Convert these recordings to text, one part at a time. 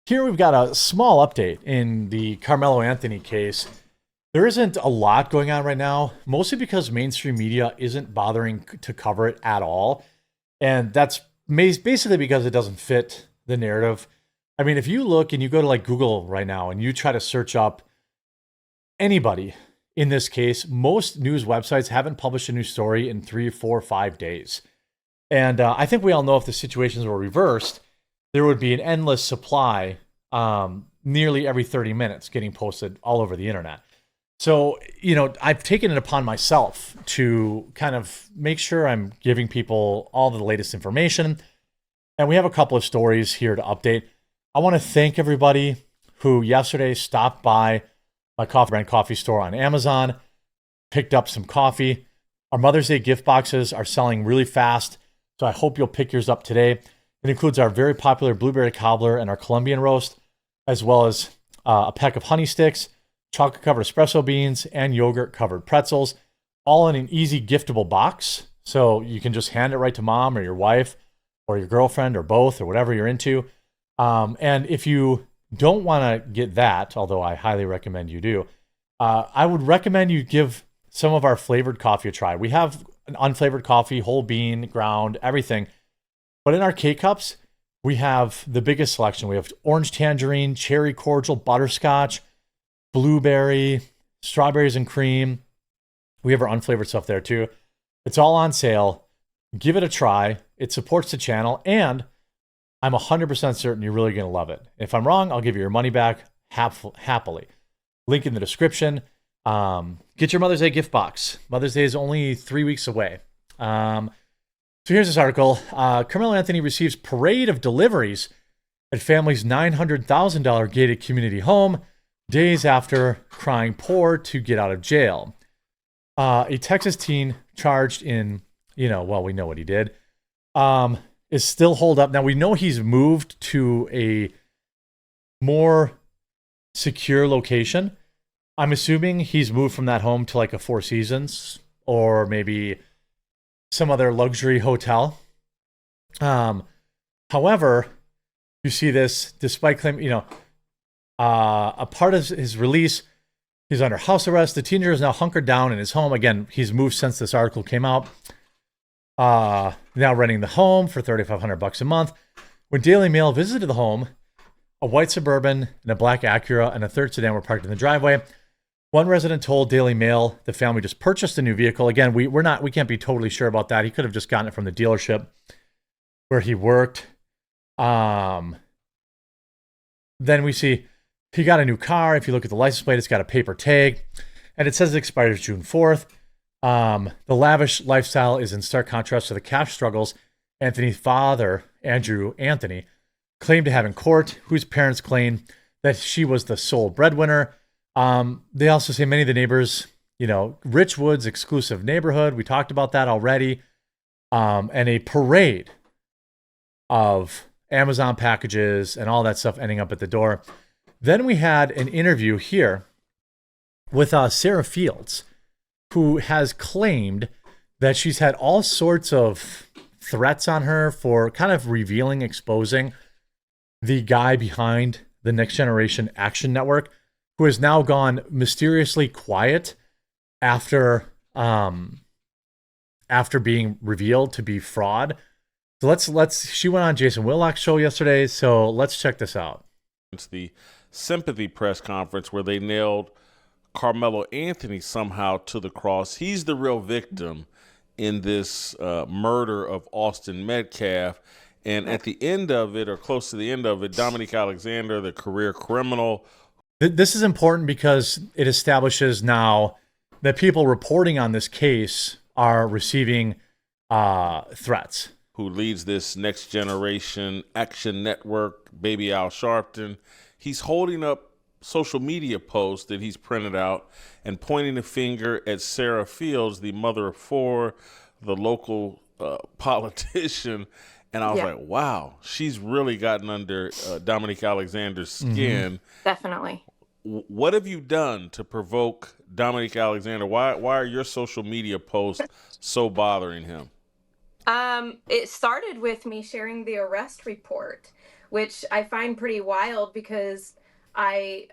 Here we've got a small update in the Carmelo Anthony case. There isn't a lot going on right now, mostly because mainstream media isn't bothering to cover it at all. And that's basically because it doesn't fit the narrative. I mean, if you look and you go to like Google right now and you try to search up anybody in this case, most news websites haven't published a new story in 3, 4, 5 days. And I think we all know if the situations were reversed, there would be an endless supply nearly every 30 minutes getting posted all over the internet. So, I've taken it upon myself to kind of make sure I'm giving people all the latest information. And we have a couple of stories here to update. I want to thank everybody who yesterday stopped by my coffee brand coffee store on Amazon, picked up some coffee. Our Mother's Day gift boxes are selling really fast, so I hope you'll pick yours up today. It includes our very popular blueberry cobbler and our Colombian roast, as well as a pack of honey sticks, chocolate-covered espresso beans, and yogurt-covered pretzels, all in an easy giftable box. So you can just hand it right to mom or your wife or your girlfriend or both or whatever you're into. And if you don't want to get that, although I highly recommend you do, I would recommend you give some of our flavored coffee a try. We have an unflavored coffee, whole bean, ground, everything. But in our K-Cups, we have the biggest selection. We have orange tangerine, cherry cordial, butterscotch, blueberry, strawberries and cream. We have our unflavored stuff there too. It's all on sale. Give it a try. It supports the channel, and I'm 100% certain you're really going to love it. If I'm wrong, I'll give you your money back happily. Link in the description. Get your Mother's Day gift box. Mother's Day is only 3 weeks away. So here's this article. Karmelo Anthony receives parade of deliveries at family's $900,000 gated community home days after crying poor to get out of jail. A Texas teen charged in, we know what he did, is still holed up. Now, we know he's moved to a more secure location. I'm assuming he's moved from that home to like a Four Seasons or maybe some other luxury hotel. However, you see this, despite claiming, a part of his release, he's under house arrest. The teenager is now hunkered down in his home. Again, he's moved since this article came out. Now renting the home for $3,500 a month. When Daily Mail visited the home, a white Suburban and a black Acura and a third sedan were parked in the driveway. One resident told Daily Mail the family just purchased a new vehicle. Again, we can't be totally sure about that. He could have just gotten it from the dealership where he worked. Then we see he got a new car. If you look at the license plate, it's got a paper tag, and it says it expires June 4th. The lavish lifestyle is in stark contrast to the cash struggles Anthony's father, Andrew Anthony, claimed to have in court, whose parents claim that she was the sole breadwinner. They also say many of the neighbors, Richwood's exclusive neighborhood. We talked about that already. And a parade of Amazon packages and all that stuff ending up at the door. Then we had an interview here with Sarah Fields, who has claimed that she's had all sorts of threats on her for kind of exposing the guy behind the Next Generation Action Network, who has now gone mysteriously quiet after being revealed to be fraud. So she went on Jason Whitlock's show yesterday, so let's check this out. It's the sympathy press conference where they nailed Carmelo Anthony somehow to the cross. He's the real victim in this murder of Austin Metcalf. And at the end of it, or close to the end of it, Dominique Alexander, the career criminal. This is important because it establishes now that people reporting on this case are receiving threats. Who leads this Next Generation Action Network, Baby Al Sharpton. He's holding up social media posts that he's printed out and pointing a finger at Sarah Fields, the mother of four, the local politician. And I was like, wow, she's really gotten under Dominique Alexander's skin. Definitely. What have you done to provoke Dominique Alexander? Why are your social media posts so bothering him? It started with me sharing the arrest report which I find pretty wild because I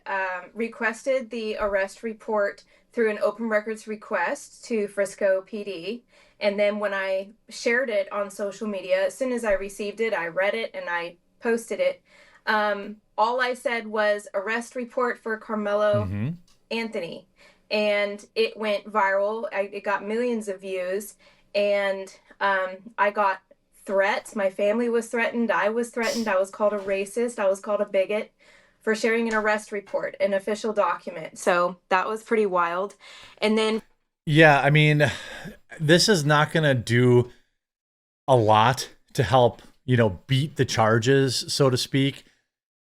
requested the arrest report through an open records request to Frisco PD. And then when I shared it on social media, as soon as I received it, I read it and I posted it. All I said was arrest report for Carmelo Mm-hmm. Anthony. And it went viral. It got millions of views. And I got threats. My family was threatened. I was threatened. I was called a racist. I was called a bigot for sharing an arrest report, an official document. So that was pretty wild. And then, Yeah, I mean, this is not going to do a lot to help, beat the charges, so to speak.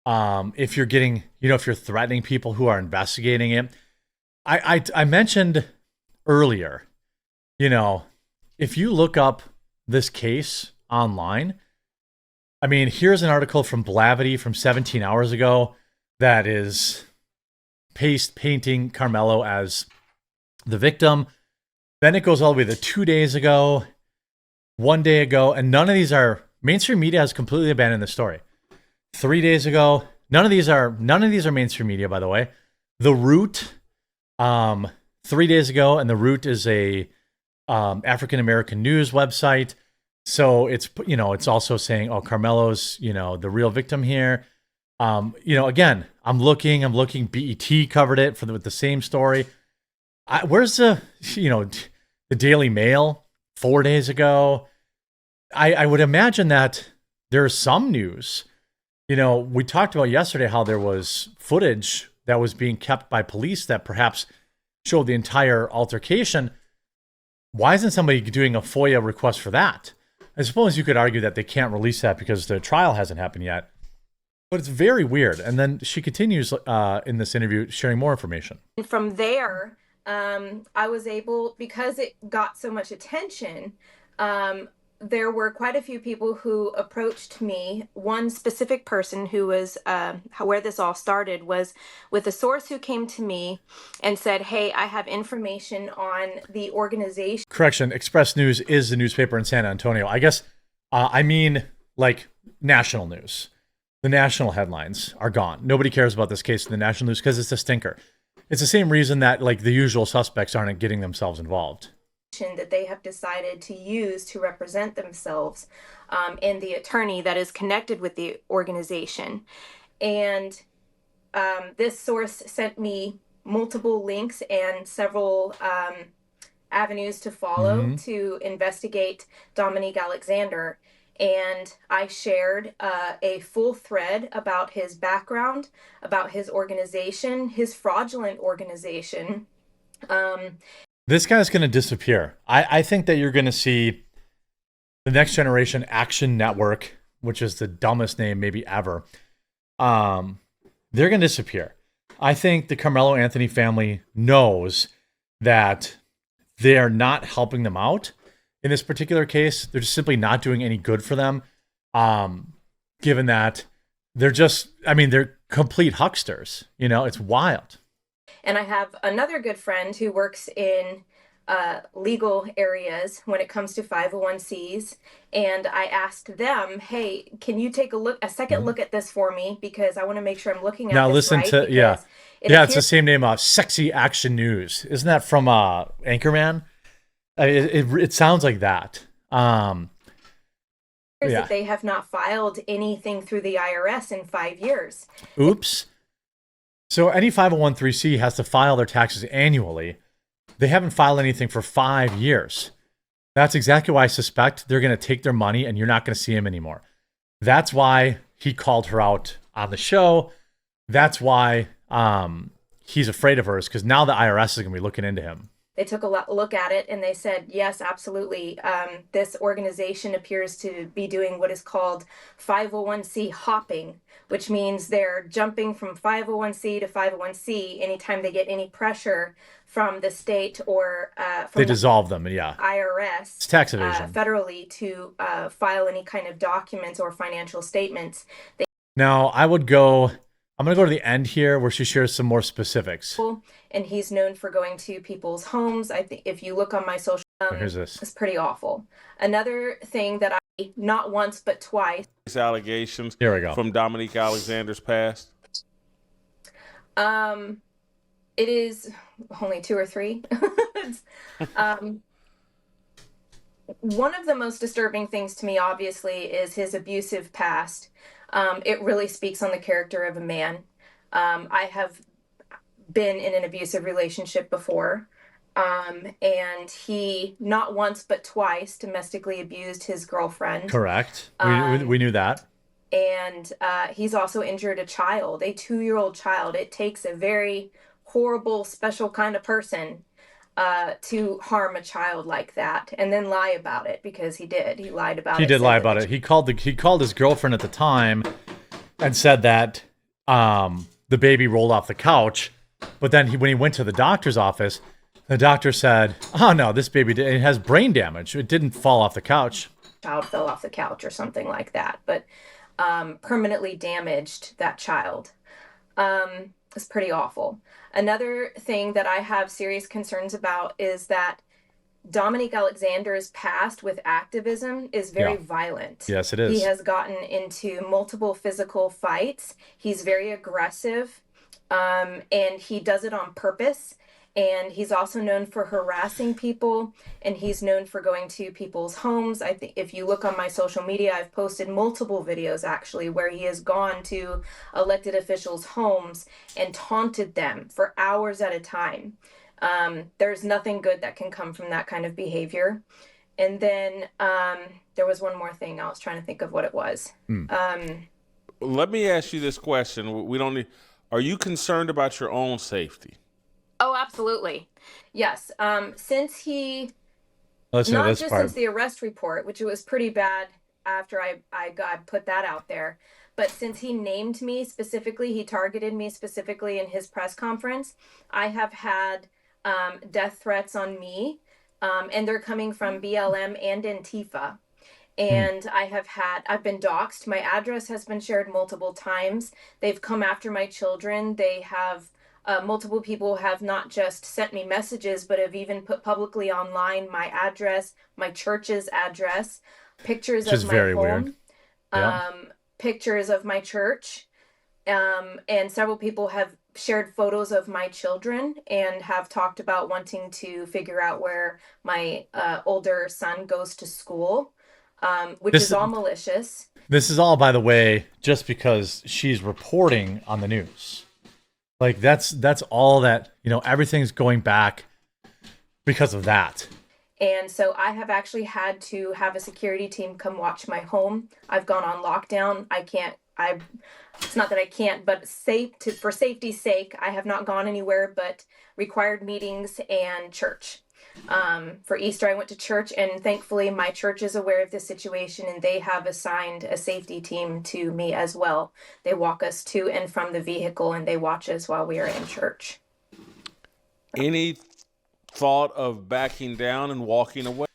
If you're getting, if you're threatening people who are investigating it. I mentioned earlier, if you look up this case online, I mean, here's an article from Blavity from 17 hours ago that is painting Karmelo as the victim. Then it goes all the way to 2 days ago, 1 day ago, and none of these are mainstream media has completely abandoned the story. 3 days ago, none of these are mainstream media, by the way. The Root, 3 days ago, and The Root is a African American news website. So it's also saying, oh, Carmelo's, the real victim here. Again, I'm looking. BET covered it with the same story. Where's the Daily Mail 4 days ago? I would imagine that there's some news. We talked about yesterday how there was footage that was being kept by police that perhaps showed the entire altercation. Why isn't somebody doing a FOIA request for that? I suppose you could argue that they can't release that because the trial hasn't happened yet. But it's very weird. And then she continues in this interview sharing more information. from there, I was able, because it got so much attention, there were quite a few people who approached me. One specific person who was, where this all started was with a source who came to me and said, hey, I have information on the organization. Correction, Express News is the newspaper in San Antonio. I guess, I mean, like national news. The national headlines are gone. Nobody cares about this case in the national news because it's a stinker. It's the same reason that like the usual suspects aren't getting themselves involved. That they have decided to use to represent themselves, and the attorney that is connected with the organization. And this source sent me multiple links and several avenues to follow to investigate Dominique Alexander. And I shared a full thread about his background, about his organization, his fraudulent organization. This guy's going to disappear. I think that you're going to see the Next Generation Action Network, which is the dumbest name maybe ever. They're going to disappear. I think the Karmelo Anthony family knows that they're not helping them out in this particular case. They're just simply not doing any good for them. Given that they're complete hucksters. It's wild. And I have another good friend who works in legal areas when it comes to 501Cs. And I asked them, hey, can you take a second look at this for me? Because I want to make sure I'm looking at now this listen right. to, yeah. It Yeah, it's the same name, Sexy Action News. Isn't that from Anchorman? It sounds like that. that they have not filed anything through the IRS in 5 years. Oops. So any 501c has to file their taxes annually. They haven't filed anything for 5 years. That's exactly why I suspect they're going to take their money and you're not going to see him anymore. That's why he called her out on the show. That's why he's afraid of hers, because now the IRS is going to be looking into him. They took a look at it and they said, yes, absolutely. This organization appears to be doing what is called 501c hopping, which means they're jumping from 501c to 501c anytime they get any pressure from the state or from they dissolve them, yeah. IRS. It's tax evasion. Federally to file any kind of documents or financial statements. Now, I'm going to go to the end here where she shares some more specifics. And he's known for going to people's homes. I think if you look on my social, Here's this. it's pretty awful. Another thing that not once but twice. Allegations Here we go. from Dominique Alexander's past? It is only 2 or 3. One of the most disturbing things to me, obviously, is his abusive past. It really speaks on the character of a man. I have been in an abusive relationship before. And he not once but twice domestically abused his girlfriend. Correct. We knew that. And he's also injured a child, a 2-year-old child. It takes a very horrible, special kind of person to harm a child like that, and then lie about it, because he did. He lied about it. He did lie about it. He called his girlfriend at the time and said that the baby rolled off the couch. But then when he went to the doctor's office, the doctor said, "Oh no, this baby it has brain damage. It didn't fall off the couch." Child fell off the couch or something like that, but permanently damaged that child. It's pretty awful. Another thing that I have serious concerns about is that Dominique Alexander's past with activism is very violent. Yes, it is. He has gotten into multiple physical fights. He's very aggressive, and he does it on purpose. And he's also known for harassing people, and he's known for going to people's homes. I think if you look on my social media, I've posted multiple videos actually where he has gone to elected officials' homes and taunted them for hours at a time. There's nothing good that can come from that kind of behavior. And then there was one more thing. I was trying to think of what it was. Let me ask you this question. We don't need. Are you concerned about your own safety? Oh, absolutely. Yes. Since he, Listen to not this just part. since the arrest report, which it was pretty bad after I got put that out there, but since he named me specifically, he targeted me specifically in his press conference, I have had death threats on me, and they're coming from BLM and Antifa. And I've been doxxed. My address has been shared multiple times. They've come after my children. They have, multiple people have not just sent me messages, but have even put publicly online my address, my church's address, pictures Which is of my very home, weird. Yeah. pictures of my church. And several people have shared photos of my children and have talked about wanting to figure out where my older son goes to school. Which is all malicious. This is all, by the way, just because she's reporting on the news. Like that's all that, everything's going back because of that. And so I have actually had to have a security team come watch my home. I've gone on lockdown. It's not that I can't, but for safety's sake, I have not gone anywhere but required meetings and church. For Easter, I went to church, and thankfully my church is aware of the situation, and they have assigned a safety team to me as well. They walk us to and from the vehicle, and they watch us while we are in church. Any thought of backing down and walking away?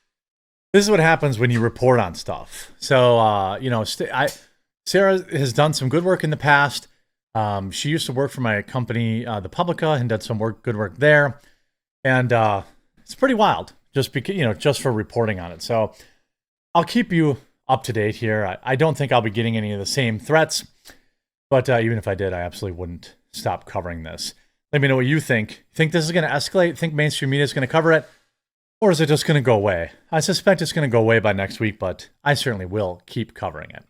This is what happens when you report on stuff. So, Sarah has done some good work in the past. She used to work for my company, the Publica, and did some good work there. And it's pretty wild, just because, just for reporting on it. So I'll keep you up to date here. I don't think I'll be getting any of the same threats, but even if I did, I absolutely wouldn't stop covering this. Let me know what you think. Think this is going to escalate? Think mainstream media is going to cover it? Or is it just going to go away? I suspect it's going to go away by next week, but I certainly will keep covering it.